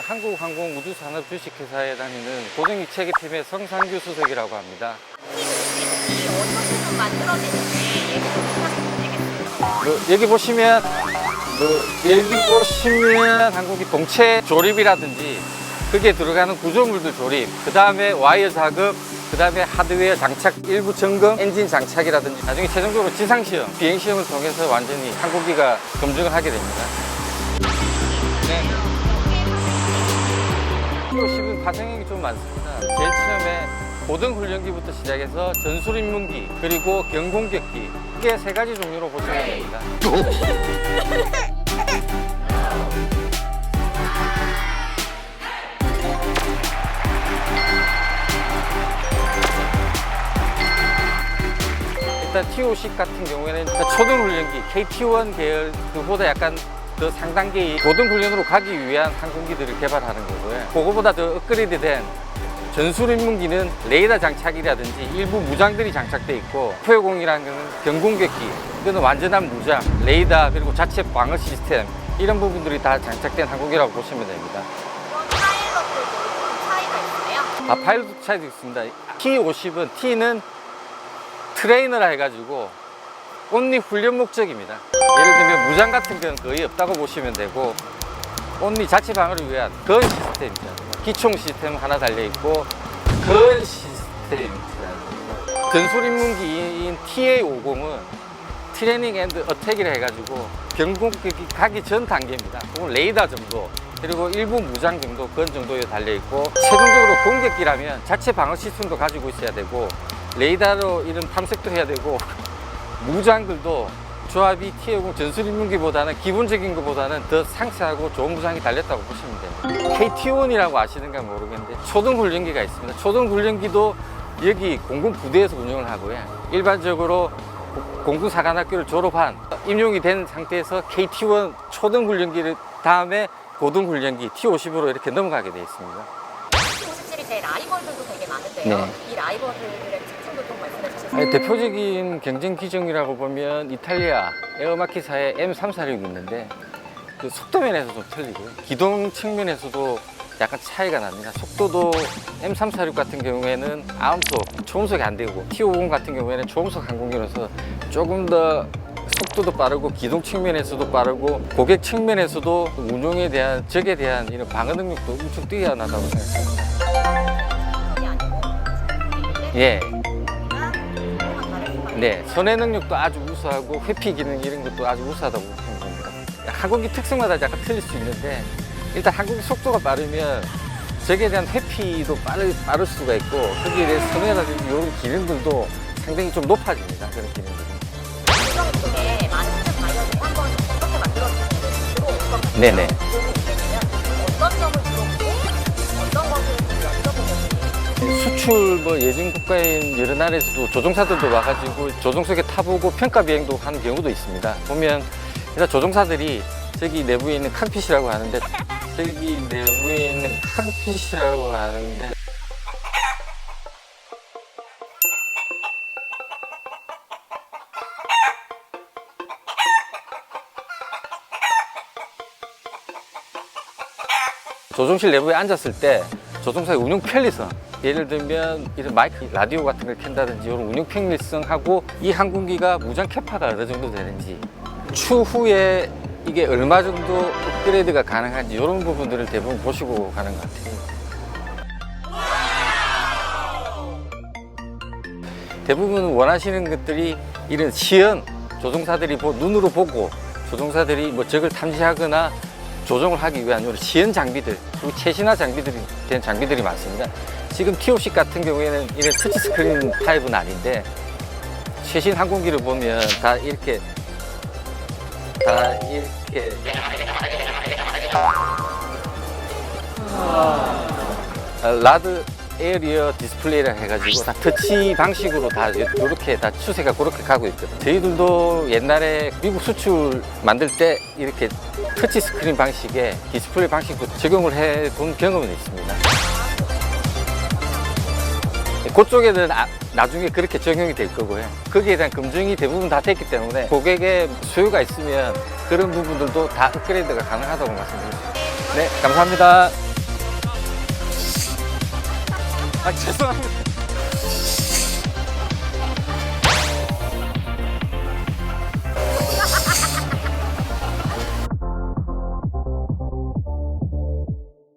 한국항공우주산업 주식회사에 다니는 고정이체계팀의 성상규 수석이라고 합니다. 어떻게 만들어지는지 여기 보시면 항공기 동체 조립이라든지 그게 들어가는 구조물들 조립, 그 다음에 와이어 작업, 그 다음에 하드웨어 장착, 일부 점검, 엔진 장착이라든지 나중에 최종적으로 지상시험, 비행시험을 통해서 완전히 항공기가 검증을 하게 됩니다. 네. T-50은 파생형이 좀 많습니다. 제일 처음에 고등훈련기부터 시작해서 전술입문기, 그리고 경공격기, 이게 세 가지 종류로 보시면 됩니다. 일단 T-50 같은 경우에는 초등훈련기, KT-1 계열 그보다 약간 더 상단계의 고등훈련으로 가기 위한 항공기들을 개발하는 거고요. 그거보다 더 업그레이드된 전술입문기는 레이더 장착이라든지 일부 무장들이 장착돼 있고, 포효공이라는 것은 경공격기, 이거는 완전한 무장, 레이더 그리고 자체 방어 시스템, 이런 부분들이 다 장착된 항공기라고 보시면 됩니다. 파일럿들도 차이가 있어요? 파일럿 차이도 있습니다. T-50은 T는 트레이너라 해가지고 온리 훈련 목적입니다. 예를 들면 무장 같은 건 거의 없다고 보시면 되고, 온리 자체 방어를 위한 건 시스템입니다. 기총 시스템 하나 달려있고 건 시스템입니다. 전술입문기인 TA-50은 트레이닝 앤드 어택이라 해가지고 경공격기 가기 전 단계입니다. 그건 레이더 정도, 그리고 일부 무장 정도, 건 정도에 달려있고, 최종적으로 공격기라면 자체 방어 시스템도 가지고 있어야 되고, 레이더로 이런 탐색도 해야 되고, 무장들도 조합이 T-50 전술입문기보다는 기본적인 것보다는 더 상세하고 좋은 무장이 달렸다고 보시면 됩니다. KT-1이라고 아시는가 모르겠는데 초등훈련기가 있습니다. 초등훈련기도 여기 공군부대에서 운영을 하고요. 일반적으로 공군사관학교를 졸업한 임용이 된 상태에서 KT-1 초등훈련기를 다음에 고등훈련기 T-50으로 이렇게 넘어가게 되어 있습니다. T-57이 제 라이벌들도 되게 많은데요. 네. 이 라이벌들의 특징도 좀 말씀해 주실 수 있어요? 대표적인 경쟁 기종이라고 보면 이탈리아 에어마키사의 M346이 있는데, 그 속도면에서 좀 틀리고요. 기동 측면에서도 약간 차이가 납니다. 속도도 M346 같은 경우에는 아음속, 초음속이 안 되고, T-50 같은 경우에는 초음속 항공기로서 조금 더 속도도 빠르고, 기동 측면에서도 빠르고, 고객 측면에서도 운용에 대한, 적에 대한 이런 방어 능력도 엄청 뛰어나다고 생각합니다. 예. 네, 선회 능력도 아주 우수하고, 회피 기능 이런 것도 아주 우수하다고 보시면 됩니다. 항공기 특성마다 약간 틀릴 수 있는데, 일단 항공기 속도가 빠르면 적에 대한 회피도 빠를 수가 있고, 거기에 대해 선회라든지 이런 기능들도 상당히 좀 높아집니다. 그런 기능들이. 구성 쪽에 많은 바이어들이 한번 어떻게 만들어지는지 들어올 것 같아요. 네네. 어떤 점을 들어보고 어떤 것을 여쭤보고 수출 예정 국가인 여러 나라에서도 조종사들도 와가지고 조종석에 타보고 평가 비행도 하는 경우도 있습니다. 보면 일단 조종사들이 저기 내부에 있는 칵핏이라고 하는데, 조종실 내부에 앉았을 때 조종사의 운용 편리성, 예를 들면 이런 마이크, 라디오 같은 걸 켠다든지 이런 운용 편리성하고, 이 항공기가 무장 캐파가 어느 정도 되는지, 추후에 이게 얼마 정도 업그레이드가 가능한지, 이런 부분들을 대부분 보시고 가는 것 같아요. 대부분 원하시는 것들이 이런 시연, 조종사들이 눈으로 보고 조종사들이 적을 탐지하거나 조종을 하기 위한 이런 시연 장비들, 그리고 최신화 장비들이 된 장비들이 많습니다. 지금 T-50 같은 경우에는 이런 터치 스크린 타입은 아닌데, 최신 항공기를 보면 다 이렇게 라드 에어리어 디스플레이라 해가지고 다 터치 방식으로 다 이렇게 다 추세가 그렇게 가고 있거든요. 저희들도 옛날에 미국 수출 만들 때 이렇게 터치 스크린 방식의 디스플레이 방식도 적용을 해 본 경험은 있습니다. 그쪽에는 나중에 그렇게 적용이 될 거고요. 거기에 대한 검증이 대부분 다 됐기 때문에 고객의 수요가 있으면 그런 부분들도 다 업그레이드가 가능하다고 말씀드립니다. 네, 감사합니다. 아, 죄송합니다.